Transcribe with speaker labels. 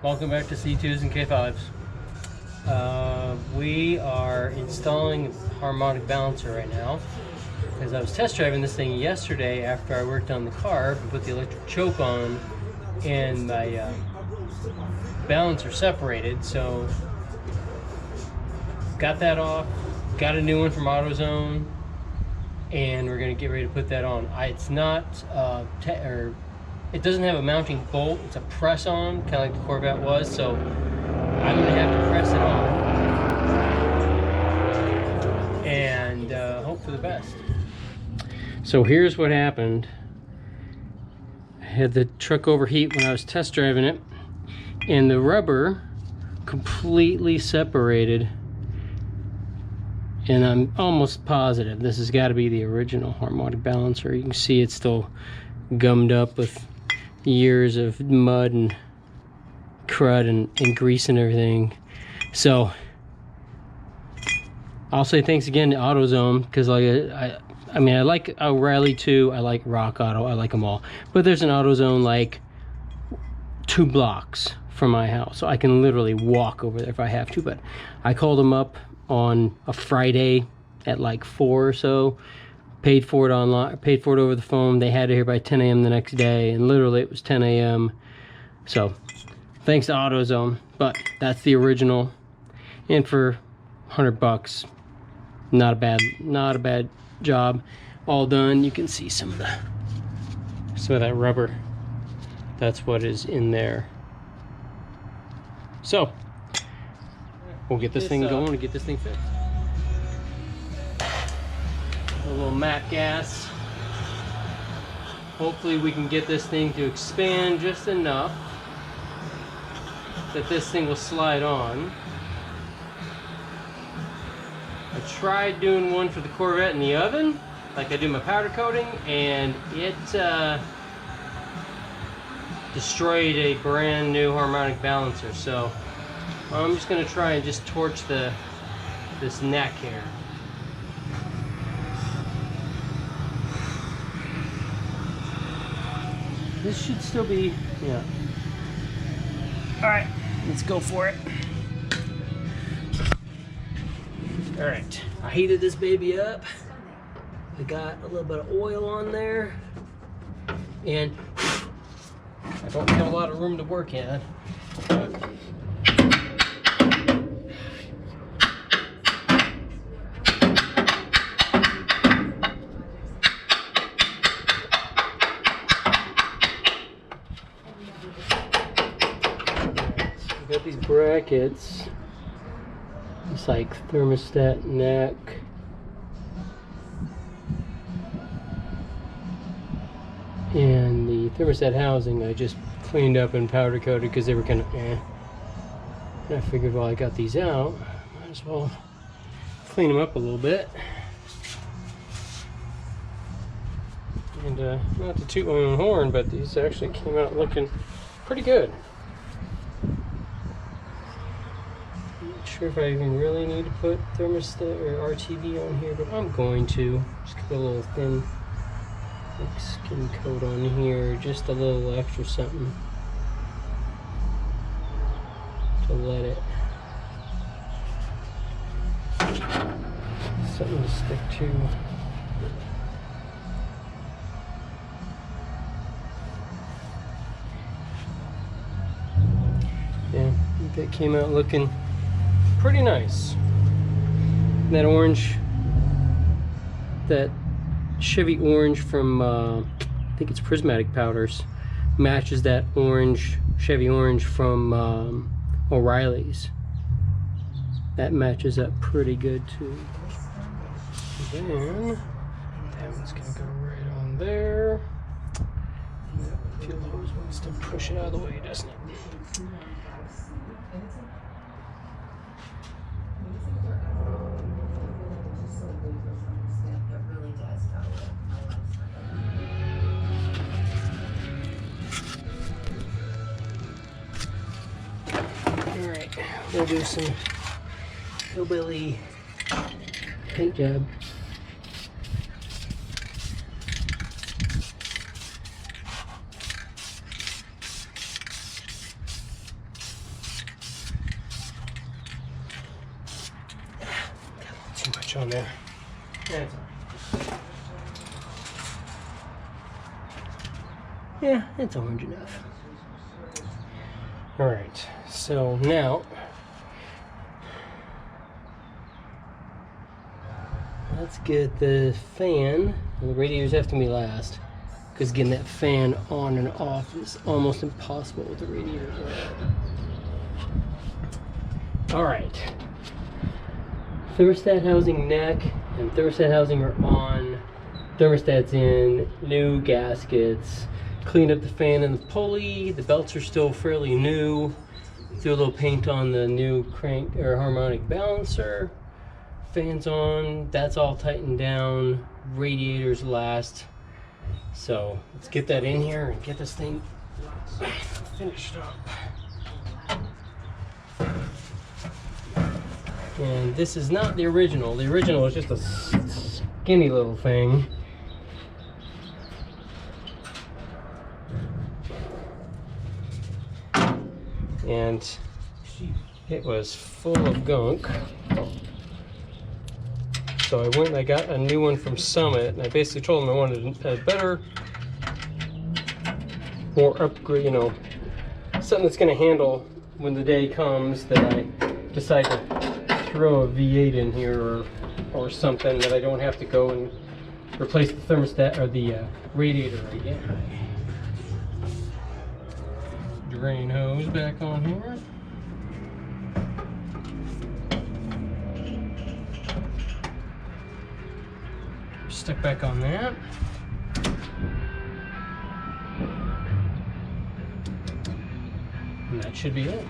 Speaker 1: Welcome back to C2s and K5s. We are installing a harmonic balancer right now because I was test driving this thing yesterday after I worked on the car and put the electric choke on, and my balancer separated, so got that off, got a new one from AutoZone, and we're going to get ready to put that on. It's not it doesn't have a mounting bolt, it's a press-on, kind of like the Corvette was, so I'm going to have to press it on and hope for the best. So here's what happened. I had the truck overheat when I was test driving it, and the rubber completely separated, and I'm almost positive this has got to be the original harmonic balancer. You can see it's still gummed up with years of mud and crud and grease and everything. So I'll say thanks again to AutoZone, because like I mean, I like O'Reilly too, I like Rock Auto, I like them all, but there's an AutoZone like 2 blocks from my house, so I can literally walk over there if I have to. But I called them up on a Friday at like 4 or so, paid for it online, paid for it over the phone. They had it here by 10 a.m. the next day, and literally it was 10 a.m. So thanks to AutoZone. But that's the original, and for $100, not a bad job. All done. You can see some of that rubber. That's what is in there. So we'll get this thing going and get this thing fixed. A little MAC gas. Hopefully we can get this thing to expand just enough that this thing will slide on. I tried doing one for the Corvette in the oven, like I do my powder coating, and it destroyed a brand new harmonic balancer. So I'm just going to try and just torch this neck here. This should still be, yeah. Alright, let's go for it. Alright, I heated this baby up. I got a little bit of oil on there, and I don't have a lot of room to work in. Got these brackets. It's like thermostat neck. And the thermostat housing I just cleaned up and powder coated because they were kind of And I figured while I got these out, might as well clean them up a little bit. And not to toot my own horn, but these actually came out looking pretty good. Not sure if I even really need to put thermostat or RTV on here, but I'm going to. Just put a little thin skin coat on here, just a little extra something to let it, something to stick to. Yeah, I think that came out looking pretty nice. That orange, that Chevy orange from I think it's Prismatic Powders, matches that orange, Chevy orange from O'Reilly's. That matches up pretty good too. And then that one's gonna go right on there. And that fuel hose wants to push it out of the way, doesn't it? Alright, we'll do some hillbilly paint job. switch on there. That's all right. Yeah, it's orange enough. All right, so now let's get the fan. The radiators have to be last, because getting that fan on and off is almost impossible with the radiators on. All right. Thermostat housing neck and thermostat housing are on. Thermostat's in. New gaskets. Cleaned up the fan and the pulley. The belts are still fairly new. Threw a little paint on the new crank or harmonic balancer. Fans on. That's all tightened down. Radiators last. So let's get that in here and get this thing finished up. And this is not the original. The original is just a skinny little thing. And it was full of gunk. So I went and I got a new one from Summit, and I basically told them I wanted a better, more upgrade, you know, something that's going to handle when the day comes that I decide to throw a V8 in here or something, that I don't have to go and replace the thermostat or the radiator again. Drain hose back on here. Stick back on that. And that should be it.